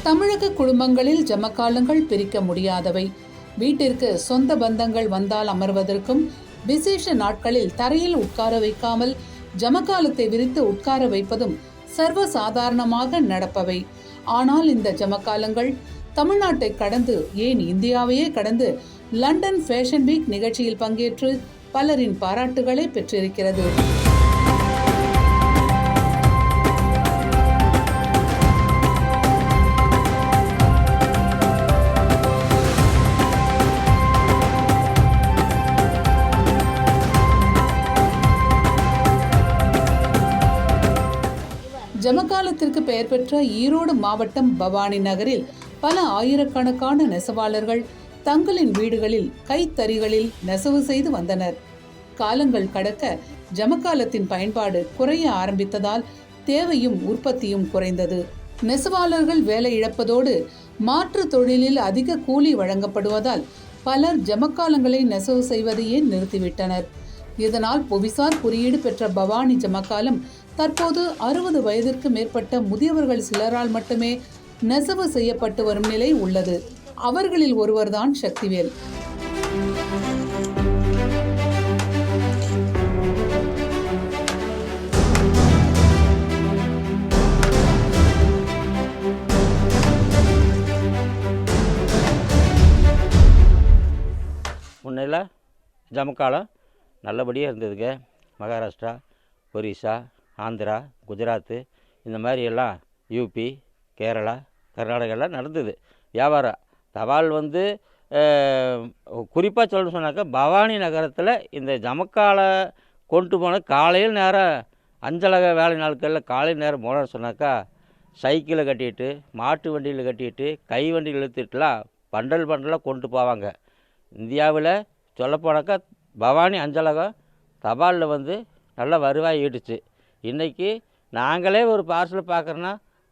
தமிழக குடும்பங்களில் ஜமக்காலங்கள் பிரிக்க முடியாதவை. வீட்டிற்கு சொந்த பந்தங்கள் வந்தால் அமர்வதற்கும், விசேஷ நாட்களில் தரையில் உட்கார வைக்காமல் ஜமக்காலத்தை விரித்து உட்கார வைப்பதும் சர்வ சாதாரணமாக நடப்பவை. ஆனால் இந்த ஜமக்காலங்கள் தமிழ்நாட்டை கடந்து, ஏன் இந்தியாவையே கடந்து லண்டன் ஃபேஷன் வீக் நிகழ்ச்சியில் பங்கேற்று பலரின் பாராட்டுகளை பெற்றிருக்கிறது. ஜமக்காலத்திற்கு பெயர் பெற்ற ஈரோடு மாவட்டம் பவானி நகரில் பல ஆயிரக்கணக்கான நெசவாளர்கள் தங்களின் வீடுகளில் கைத்தறிகளில் நெசவு செய்து வந்தனர். காலங்கள் கடக்க ஜமக்காலத்தின் பயன்பாடு குறைய ஆரம்பித்ததால் தேவையும் உற்பத்தியும் குறைந்தது. நெசவாளர்கள் வேலை இழப்பதோடு மாற்று தொழிலில் அதிக கூலி வழங்கப்படுவதால் பலர் ஜமக்காலங்களை நெசவு செய்வதையே நிறுத்திவிட்டனர். இதனால் புவிசார் குறியீடு பெற்ற பவானி ஜமக்காலம் தற்போது 60 வயதிற்கு மேற்பட்ட முதியவர்கள் சிலரால் மட்டுமே நெசவு செய்யப்பட்டு வரும் நிலை உள்ளது. அவர்களில் ஒருவர்தான் சக்திவேல். முன்னெல்லாம் ஜமக்காலம் நல்லபடியாக இருந்ததுங்க. மகாராஷ்டிரா, ஒரிசா, ஆந்திரா, குஜராத்து, இந்த மாதிரி எல்லாம் யூபி, கேரளா, கர்நாடகாலாம் நடந்தது வியாபாரம். தபால் குறிப்பாக சொல்லணும்னு சொன்னாக்கா பவானி நகரத்தில் இந்த ஜமக்காலை கொண்டு போன காலையில் நேரம் அஞ்சலக வேலை நாட்களில் காலையில் நேரம் போனோன்னு சொன்னாக்கா சைக்கிளை கட்டிட்டு, மாட்டு வண்டியில் கட்டிட்டு, கை வண்டியில் இழுத்துட்டுலாம் பண்டலாக கொண்டு போவாங்க. இந்தியாவில் சொல்லப்போனாக்கா பவானி அஞ்சலகம் தபாலில் நல்லா வருவாய் ஈட்டுச்சு. இன்றைக்கி நாங்களே ஒரு பார்சல் பார்க்குறோன்னா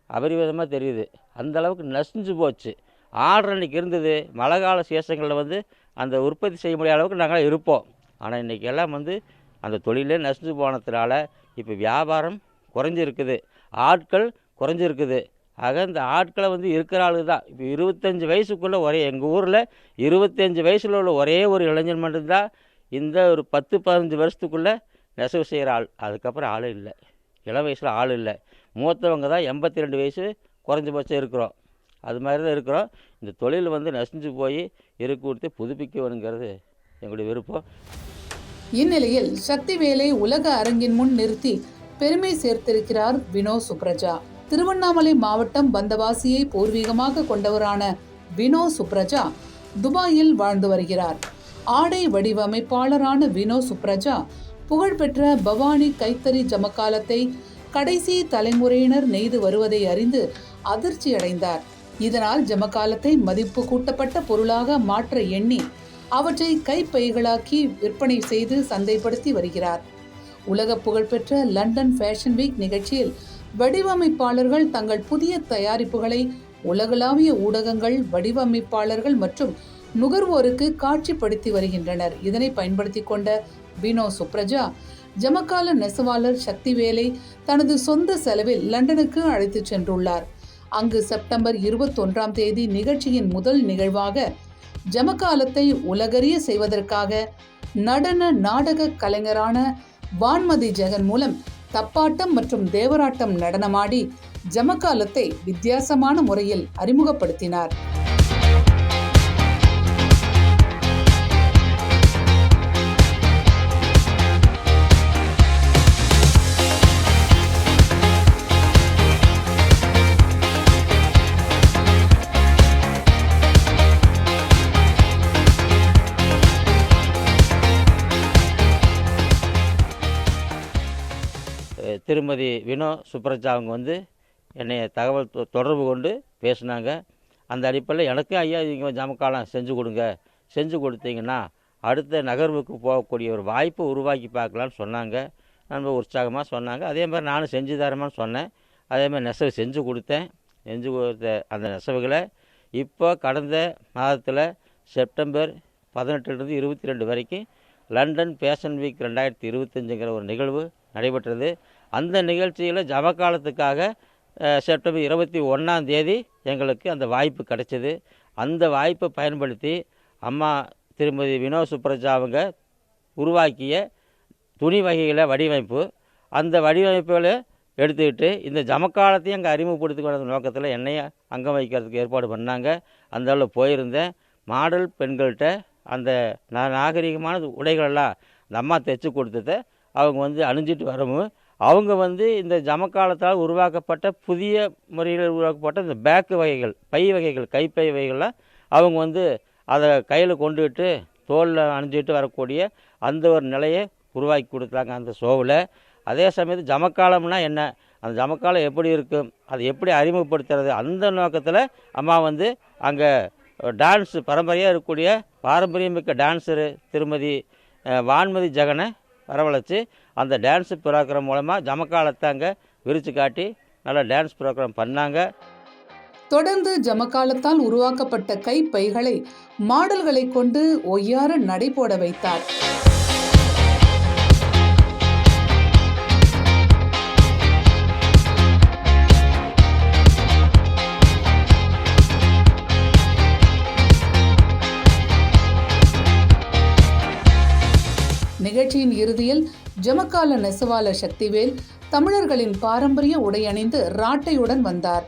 அபரிவிதமாக தெரியுது. அந்தளவுக்கு நசிஞ்சு போச்சு. ஆர்டர் அன்றைக்கி இருந்தது. மழை கால சீசங்களில் அந்த உற்பத்தி செய்ய முடியாத அளவுக்கு நாங்கள் இருப்போம். ஆனால் இன்றைக்கி எல்லாம் அந்த தொழிலே நசிஞ்சு போனதுனால இப்போ வியாபாரம் குறைஞ்சிருக்குது, ஆட்கள் குறைஞ்சிருக்குது. ஆக இந்த ஆட்களை இருக்கிற ஆளு தான். இப்போ 25 வயசுக்குள்ளே எங்கள் ஊரில் 25 வயசில் உள்ள ஒரே ஒரு இளைஞன் மட்டும்தான் இந்த ஒரு 10-15 வருஷத்துக்குள்ளே நெசவு செய்கிற ஆள். அதுக்கப்புறம் ஆள் இல்லை. இளம் வயசில் ஆள் இல்லை. மூத்தவங்க தான் 82 வயசு குறைஞ்சபட்சம் இருக்கிறோம். அது மாதிரி தான் இருக்கிறோம். இந்த தொழில் நசிஞ்சு போய் கொடுத்து புதுப்பிக்கணுங்கிறது எங்களுடைய விருப்பம். இந்நிலையில் சக்திவேலை உலக அரங்கின் முன் நிறுத்தி பெருமை சேர்த்திருக்கிறார் வினோ சுப்ரஜா. திருவண்ணாமலை மாவட்டம் பந்தவாசியை பூர்வீகமாக கொண்டவரான வினோ சுப்ரஜா துபாயில் வாழ்ந்து வருகிறார். ஆடை வடிவமைப்பாளரான வினோ சுப்ரஜா புகழ்பெற்ற பவானி கைத்தறி ஜமக்காலத்தை கடைசி தலைமுறையினர் நெய்து வருவதை அறிந்து அதிர்ச்சி அடைந்தார். இதனால் ஜமக்காலத்தை மதிப்பு கூட்டப்பட்ட பொருளாக மாற்ற எண்ணி அவற்றை கைப்பைகளாக்கி விற்பனை செய்து சந்தைப்படுத்தி வருகிறார். உலக புகழ்பெற்ற லண்டன் ஃபேஷன் வீக் நிகழ்ச்சியில் வடிவமைப்பாளர்கள் தங்கள் புதிய தயாரிப்புகளை உலகளாவிய ஊடகங்கள், வடிவமைப்பாளர்கள் மற்றும் நுகர்வோருக்கு காட்சிப்படுத்தி வருகின்றனர். இதனை பயன்படுத்தி கொண்ட வினோ சுப்ரஜா ஜமக்கால நெசவாளர் சக்திவேலை தனது சொந்த செலவில் லண்டனுக்கு அழைத்துச் சென்றுள்ளார். அங்கு செப்டம்பர் 21ஆம் தேதி நிகழ்ச்சியின் முதல் நிகழ்வாக ஜமக்காலத்தை உலகறிய செய்வதற்காக நடன நாடக கலைஞரான வான்மதி ஜெகன் மூலம் தப்பாட்டம் மற்றும் தேவராட்டம் நடனமாடி ஜமக்காலத்தை வித்தியாசமான முறையில் அறிமுகப்படுத்தினார். திருமதி வினோ சுப்ரஜா அவங்க என்னை தகவல் தொடர்பு கொண்டு பேசினாங்க. அந்த அடிப்படையில் எனக்கு ஐயா இங்கே ஜமக்காலம் செஞ்சு கொடுங்க, செஞ்சு கொடுத்தீங்கன்னா அடுத்த நகர்வுக்கு போகக்கூடிய ஒரு வாய்ப்பை உருவாக்கி பார்க்கலான்னு சொன்னாங்க. ரொம்ப உற்சாகமாக சொன்னாங்க. அதே மாதிரி நானும் செஞ்சு தரமான்னு சொன்னேன். அதே மாதிரி நெசவு செஞ்சு கொடுத்தேன். செஞ்சு கொடுத்த அந்த நெசவுகளை இப்போ கடந்த மாதத்தில் செப்டம்பர் 18 to 22 வரைக்கும் லண்டன் ஃபேஷன் வீக் 2025ங்கிற ஒரு நிகழ்வு நடைபெற்றது. அந்த நிகழ்ச்சியில் ஜமக்காலத்துக்காக செப்டம்பர் 21ஆம் தேதி எங்களுக்கு அந்த வாய்ப்பு கிடைச்சது. அந்த வாய்ப்பை பயன்படுத்தி அம்மா திருமதி வினோத் சுப்ரஜா அவங்க உருவாக்கிய துணி வகைகளை வடிவமைப்பு, அந்த வடிவமைப்புகளை எடுத்துக்கிட்டு இந்த ஜமக்காலத்தையும் அங்கே அறிமுகப்படுத்திக் நோக்கத்தில் என்னையும் அங்கம் வைக்கிறதுக்கு ஏற்பாடு பண்ணாங்க. அந்த அளவில் போயிருந்தேன். மாடல் பெண்கள்கிட்ட அந்த நாகரிகமான உடைகளெல்லாம் அந்த அம்மா தைச்சி கொடுத்ததை அவங்க அணிஞ்சிட்டு வரவும், அவங்க இந்த ஜமக்காலத்தால் உருவாக்கப்பட்ட புதிய முறையில் உருவாக்கப்பட்ட இந்த பேக்கு வகைகள், பை வகைகள், கைப்பை வகைகள்லாம் அவங்க அதை கையில் கொண்டுகிட்டு தோளில் அணிஞ்சிட்டு வரக்கூடிய அந்த ஒரு நிலையை உருவாக்கி கொடுத்தாங்க அந்த ஷோவில். அதே சமயத்தில் ஜமக்காலம்னா என்ன, அந்த ஜமக்காலம் எப்படி இருக்கும், அதை எப்படி அறிமுகப்படுத்துறது, அந்த நோக்கத்தில் அம்மா அங்கே டான்ஸ் பரம்பரையாக இருக்கக்கூடிய பாரம்பரியமிக்க டான்ஸரு திருமதி வான்மதி ஜெகனை வரவழைச்சி அந்த டான்ஸ் ப்ரோக்ராம் மூலமாக ஜமக்காலத்தை அங்கே விரித்து காட்டி நல்லா டான்ஸ் ப்ரோக்ராம் பண்ணாங்க. தொடர்ந்து ஜமக்காலத்தால் உருவாக்கப்பட்ட கைப்பைகளை மாடல்களை கொண்டு ஒய்யார நடைபோட வைத்தார். நிகழ்ச்சியின் இறுதியில் ஜமக்கால நெசவாளர் சக்திவேல் தமிழர்களின் பாரம்பரிய உடை அணிந்து ராட்டையுடன் வந்தார்.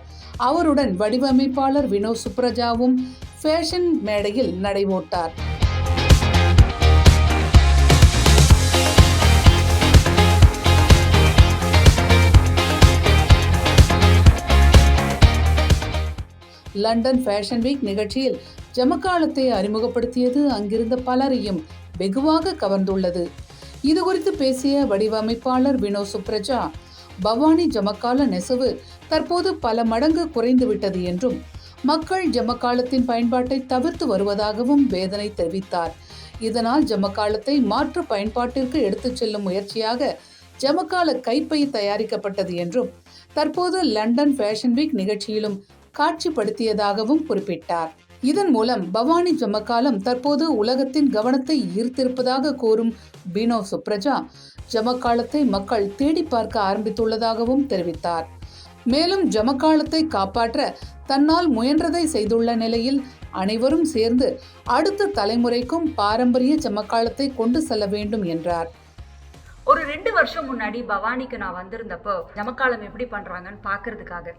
அவருடன் வடிவமைப்பாளர் வினோத் சுப்ரஜாவும் ஃபேஷன் மேடையில் நடைபோட்டார். லண்டன் ஃபேஷன் வீக் நிகழ்ச்சியில் ஜமக்காலத்தை அறிமுகப்படுத்தியது அங்கிருந்த பலரையும் வெகுவாக கவர்ந்துள்ளது. இது குறித்து பேசிய வடிவமைப்பாளர் வினோத் சுப்ரஜா, பவானி ஜமக்கால நெசவு தற்போது பல மடங்கு குறைந்துவிட்டது என்றும் மக்கள் ஜமக்காலத்தின் பயன்பாட்டை தவிர்த்து வருவதாகவும் வேதனை தெரிவித்தார். இதனால் ஜமக்காலத்தை மாற்று பயன்பாட்டிற்கு எடுத்துச் செல்லும் முயற்சியாக ஜமக்கால கைப்பை தயாரிக்கப்பட்டது என்றும் தற்போது லண்டன் ஃபேஷன் வீக் நிகழ்ச்சியிலும் காட்சிப்படுத்தியதாகவும் குறிப்பிட்டார். இதன் மூலம் பவானி ஜமக்காலம் தற்போது உலகத்தின் கவனத்தை ஈர்த்திருப்பதாக கூறும் வினோத் சுப்ரஜா, ஜமக்காலத்தை மக்கள் தேடி பார்க்க ஆரம்பித்துள்ளதாகவும் தெரிவித்தார். மேலும் ஜமக்காலத்தை காப்பாற்ற தன்னால் முயன்றதை செய்துள்ள நிலையில் அனைவரும் சேர்ந்து அடுத்த தலைமுறைக்கும் பாரம்பரிய ஜமக்காலத்தை கொண்டு செல்ல வேண்டும் என்றார். ஒரு 2 வருஷம் முன்னாடி பவானிக்கு நான் வந்திருந்தப்போ ஜமக்காலம் எப்படி பண்றாங்கன்னு பாக்குறதுக்காக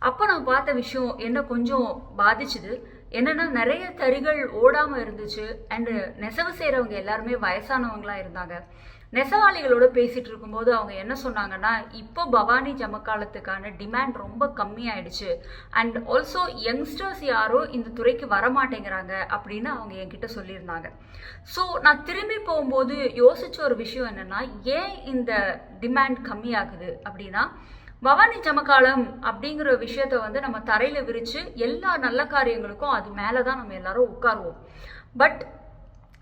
அப்போ நான் பார்த்த விஷயம் என்ன கொஞ்சம் பாதிச்சுது. என்னன்னா நிறைய தறிகள் ஓடாம இருந்துச்சு. அண்டு நெசவு செய்யறவங்க எல்லாருமே வயசானவங்களா இருந்தாங்க. நெசவாளிகளோட பேசிட்டு இருக்கும்போது அவங்க என்ன சொன்னாங்கன்னா, இப்போ பவானி ஜமக்காலத்துக்கான டிமாண்ட் ரொம்ப கம்மியாயிடுச்சு. அண்ட் ஆல்சோ யங்ஸ்டர்ஸ் யாரும் இந்த துறைக்கு வரமாட்டேங்கிறாங்க அப்படின்னு அவங்க என்கிட்ட சொல்லியிருந்தாங்க. ஸோ நான் திரும்பி போகும்போது யோசிச்ச ஒரு விஷயம் என்னன்னா, ஏன் இந்த டிமாண்ட் கம்மியாகுது அப்படின்னா, பவானி ஜமக்காலம் அப்படிங்கிற விஷயத்த நம்ம தரையில விரிச்சு எல்லா நல்ல காரியங்களுக்கும் அது மேலதான் நம்ம எல்லாரும் உட்காருவோம். பட்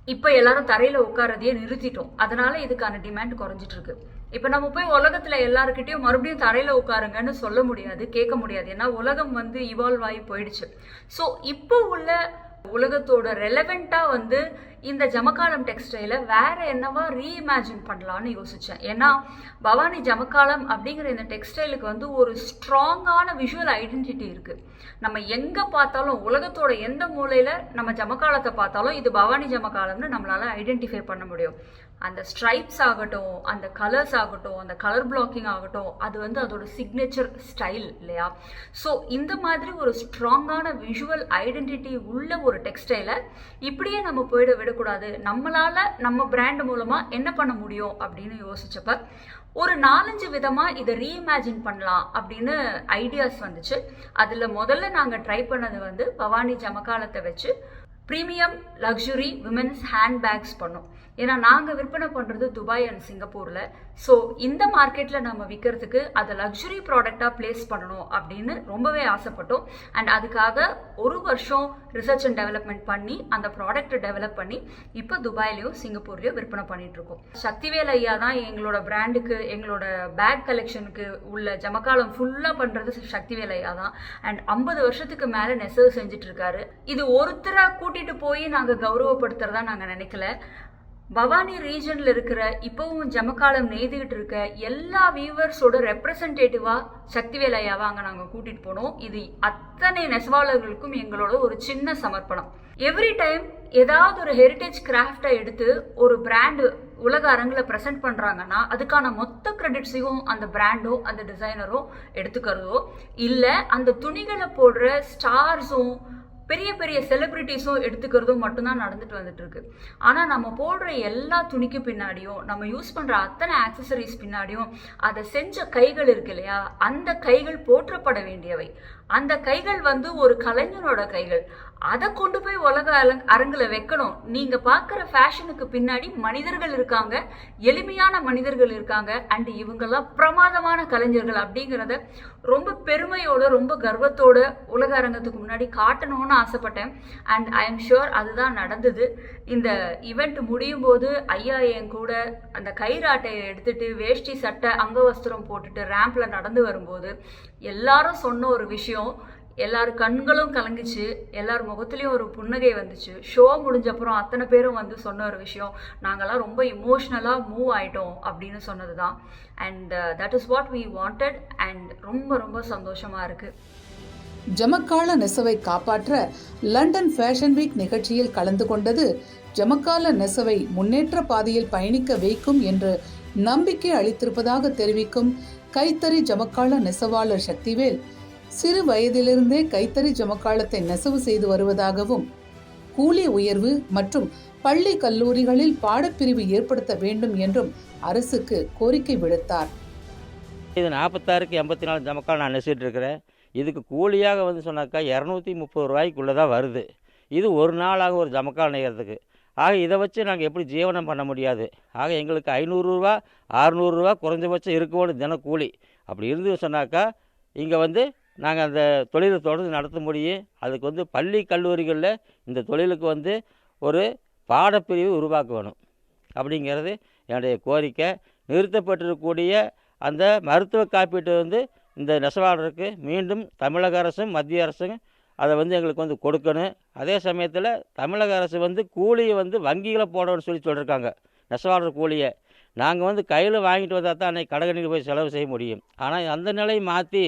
இப்ப எல்லாரும் தரையில உட்காரதையே நிறுத்திட்டோம். அதனால இதுக்கான டிமாண்ட் குறைஞ்சிட்டு இருக்கு. இப்ப நம்ம போய் உலகத்துல எல்லாருக்கிட்டையும் மறுபடியும் தரையில உட்காருங்கன்னு சொல்ல முடியாது, கேட்க முடியாது. ஏன்னா உலகம் இவால்வ் ஆகி போயிடுச்சு. ஸோ இப்போ உள்ள உலகத்தோட ரெலவெண்டா இந்த ஜமக்காலம் டெக்ஸ்டைல வேற என்னவா ரீஇமேஜின் பண்ணலான்னு யோசிச்சேன். ஏன்னா பவானி ஜமக்காலம் அப்படிங்கிற இந்த டெக்ஸ்டைலுக்கு ஒரு ஸ்ட்ராங்கான விஷுவல் ஐடென்டிட்டி இருக்கு. நம்ம எங்க பார்த்தாலும் உலகத்தோட எந்த மூலையில நம்ம ஜமக்காலத்தை பார்த்தாலும் இது பவானி ஜமக்காலம்னு நம்மளால ஐடென்டிஃபை பண்ண முடியும். அந்த ஸ்ட்ரைப்ஸ் ஆகட்டும், அந்த கலர்ஸ் ஆகட்டும், அந்த கலர் பிளாக்கிங் ஆகட்டும், அது அதோட சிக்னேச்சர் ஸ்டைல் இல்லையா? ஸோ இந்த மாதிரி ஒரு ஸ்ட்ராங்கான விஷுவல் ஐடென்டிட்டி உள்ள ஒரு டெக்ஸ்டைலை இப்படியே நம்ம போயிட விடக்கூடாது. நம்மளால நம்ம பிராண்ட் மூலமா என்ன பண்ண முடியும் அப்படின்னு யோசிச்சப்ப ஒரு 4-5 விதமா இதை ரீஇமேஜின் பண்ணலாம் அப்படின்னு ஐடியாஸ் வந்துச்சு. அதுல முதல்ல நாங்க ட்ரை பண்ணது பவானி ஜமக்காலத்தை வச்சு ப்ரீமியம் லக்ஸுரி விமென்ஸ் ஹேண்ட்பேக்ஸ் பண்ணோம். ஏன்னா நாங்கள் விற்பனை பண்ணுறது துபாய் அண்ட் சிங்கப்பூரில். ஸோ இந்த மார்க்கெட்டில் நம்ம விற்கிறதுக்கு அதை லக்ஸுரி ப்ராடக்டாக பிளேஸ் பண்ணணும் அப்படின்னு ரொம்பவே ஆசைப்பட்டோம். அண்ட் அதுக்காக 1 வருஷம் ரிசர்ச் அண்ட் டெவலப்மெண்ட் பண்ணி அந்த ப்ராடக்ட்டை டெவலப் பண்ணி இப்போ துபாயிலையும் சிங்கப்பூர்லையும் விற்பனை பண்ணிகிட்ருக்கோம். சக்திவேல் ஐயா தான் எங்களோட பிராண்டுக்கு, எங்களோட பேக் கலெக்ஷனுக்கு உள்ள ஜமக்காலம் ஃபுல்லாக பண்ணுறது சக்திவேல் ஐயா தான். அண்ட் 50 வருஷத்துக்கு மேலே நெசவு செஞ்சுட்டு இருக்காரு. இது ஒருத்தரை கூட்டிகிட்டு போய் நாங்கள் கௌரவப்படுத்துறதா நாங்கள் நினைக்கல. பவானி ரீஜன்ல இருக்கிற இப்பவும் ஜமக்காலம் நெய்துகிட்டு இருக்க எல்லா வியூவர்ஸோட ரெப்ரசன்டேட்டிவா சக்திவேல் ஐயாவை அங்க நாங்க கூட்டிட்டு போனோம். இது அத்தனை நெசவாளர்களுக்கும் எங்களோட ஒரு சின்ன சமர்ப்பணம். எவ்ரி டைம் ஏதாவது ஒரு ஹெரிட்டேஜ் கிராஃப்டை எடுத்து ஒரு பிராண்டு உலக அரங்கில் ப்ரெசென்ட் பண்ணுறாங்கன்னா அதுக்கான மொத்த கிரெடிட்ஸையும் அந்த பிராண்டோ அந்த டிசைனரோ எடுத்துக்கிறதோ இல்லை அந்த துணிகளை போடுற ஸ்டார்ஸும் பெரிய பெரிய செலிபிரிட்டிஸும் எடுத்துக்கிறதும் மட்டும்தான் நடந்துட்டு வந்துட்டு இருக்கு. ஆனால் நம்ம போடுற எல்லா துணிக்கு பின்னாடியும் நம்ம யூஸ் பண்ணுற அத்தனை ஆக்சசரிஸ் பின்னாடியும் அதை செஞ்ச கைகள் இருக்கு இல்லையா, அந்த கைகள் போற்றப்பட வேண்டியவை. அந்த கைகள் ஒரு கலைஞனோட கைகள். அதை கொண்டு போய் உலக அரங்குல வைக்கணும். நீங்க பார்க்குற ஃபேஷனுக்கு பின்னாடி மனிதர்கள் இருக்காங்க, எளிமையான மனிதர்கள் இருக்காங்க. அண்ட் இவங்கெல்லாம் பிரமாதமான கலைஞர்கள் அப்படிங்கிறத ரொம்ப பெருமையோட ரொம்ப கர்வத்தோட உலக அரங்கத்துக்கு முன்னாடி காட்டணும்னு ஆசைப்பட்டேன். அண்ட் ஐ எம் ஷுர் அதுதான் நடந்தது. இந்த ஈவெண்ட் முடியும் போது ஐயா என் கூட அந்த கயிறாட்டையை எடுத்துட்டு வேஷ்டி சட்டை அங்கவஸ்திரம் போட்டுட்டு ரேம்ப்ல நடந்து வரும்போது எல்லாரும் சொன்ன ஒரு விஷயம், எல்லாரும் கண்களும் கலங்கிச்சு, எல்லார் முகத்துலேயும் ஒரு புன்னகை வந்துச்சு. ஷோ முடிஞ்சப்புறம் அத்தனை பேரும் சொன்ன ஒரு விஷயம், நாங்கள்லாம் ரொம்ப இமோஷ்னலாக மூவ் ஆகிட்டோம் அப்படின்னு சொன்னது தான். And that is what we wanted. And ரொம்ப ரொம்ப சந்தோஷமாக இருக்குது. ஜமக்கால நெசவை காப்பாற்ற லண்டன் ஃபேஷன் வீக் நிகழ்ச்சியில் கலந்து கொண்டது ஜமக்கால நெசவை முன்னேற்ற பாதையில் பயணிக்க வைக்கும் என்று நம்பிக்கை அளித்திருப்பதாக தெரிவிக்கும் கைத்தறி ஜமக்கால நெசவாளர் சக்திவேல், சிறு வயதிலிருந்தே கைத்தறி ஜமக்காலத்தை நெசவு செய்து வருவதாகவும் கூலி உயர்வு மற்றும் பள்ளி கல்லூரிகளில் பாடப்பிரிவு ஏற்படுத்த வேண்டும் என்றும் அரசுக்கு கோரிக்கை விடுத்தார். இது 46க்கு 84 ஜமக்கால் நான் நெசிட்டு இருக்கிறேன். இதுக்கு கூலியாக சொன்னாக்கா 230 ரூபாய்க்குள்ளே தான் வருது. இது ஒரு நாளாக ஒரு ஜமக்கால் நெய்கிறதுக்கு. ஆக இதை வச்சு நாங்கள் எப்படி ஜீவனம் பண்ண முடியாது. ஆக எங்களுக்கு 500 ரூபா 600 ரூபா குறைஞ்சபட்சம் இருக்கணும் தினம் கூலி. அப்படி இருந்து சொன்னாக்கா இங்கே நாங்கள் அந்த தொழிலை தொடர்ந்து நடத்த முடியும். அதுக்கு பள்ளி கல்லூரிகளில் இந்த தொழிலுக்கு ஒரு பாடப்பிரிவு உருவாக்க வேணும் அப்படிங்கிறது என்னுடைய கோரிக்கை. நிறுத்தப்பட்டிருக்கக்கூடிய அந்த மருத்துவ காப்பீட்டு இந்த நெசவாளருக்கு மீண்டும் தமிழக அரசும் மத்திய அரசும் அதை எங்களுக்கு கொடுக்கணும். அதே சமயத்தில் தமிழக அரசு கூலியை வங்கிகளை போடணும்னு சொல்லியிருக்காங்க. நெசவாளர் கூலியை நாங்கள் கையில் வாங்கிட்டு வந்தால் தான் அன்றைக்கி கடைகளில் போய் செலவு செய்ய முடியும். ஆனால் அந்த நிலையை மாற்றி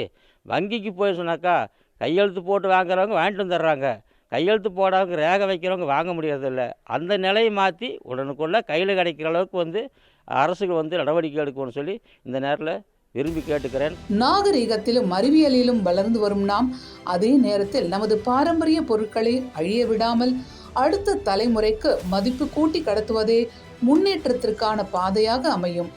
வங்கிக்கு போய் சொன்னாக்கா கையெழுத்து போட்டு வாங்குறவங்க வாங்கிட்டு வந்துடுறாங்க, கையெழுத்து போடாமல் ரேகை வைக்கிறவங்க வாங்க முடியறதில்ல. அந்த நிலையை மாற்றி உடனுக்குள்ளே கையில் கிடைக்கிற அளவுக்கு அரசுகள் நடவடிக்கை எடுக்கணும்னு சொல்லி இந்த நேரத்தில் விரும்பி கேட்டுக்கிறேன். நாகரிகத்திலும் அறிவியலிலும் வளர்ந்து வரும் நாம் அதே நேரத்தில் நமது பாரம்பரிய பொருட்களை அழிய விடாமல் அடுத்த தலைமுறைக்கு மதிப்பு கூட்டி கடத்துவதே முன்னேற்றத்திற்கான பாதையாக அமையும்.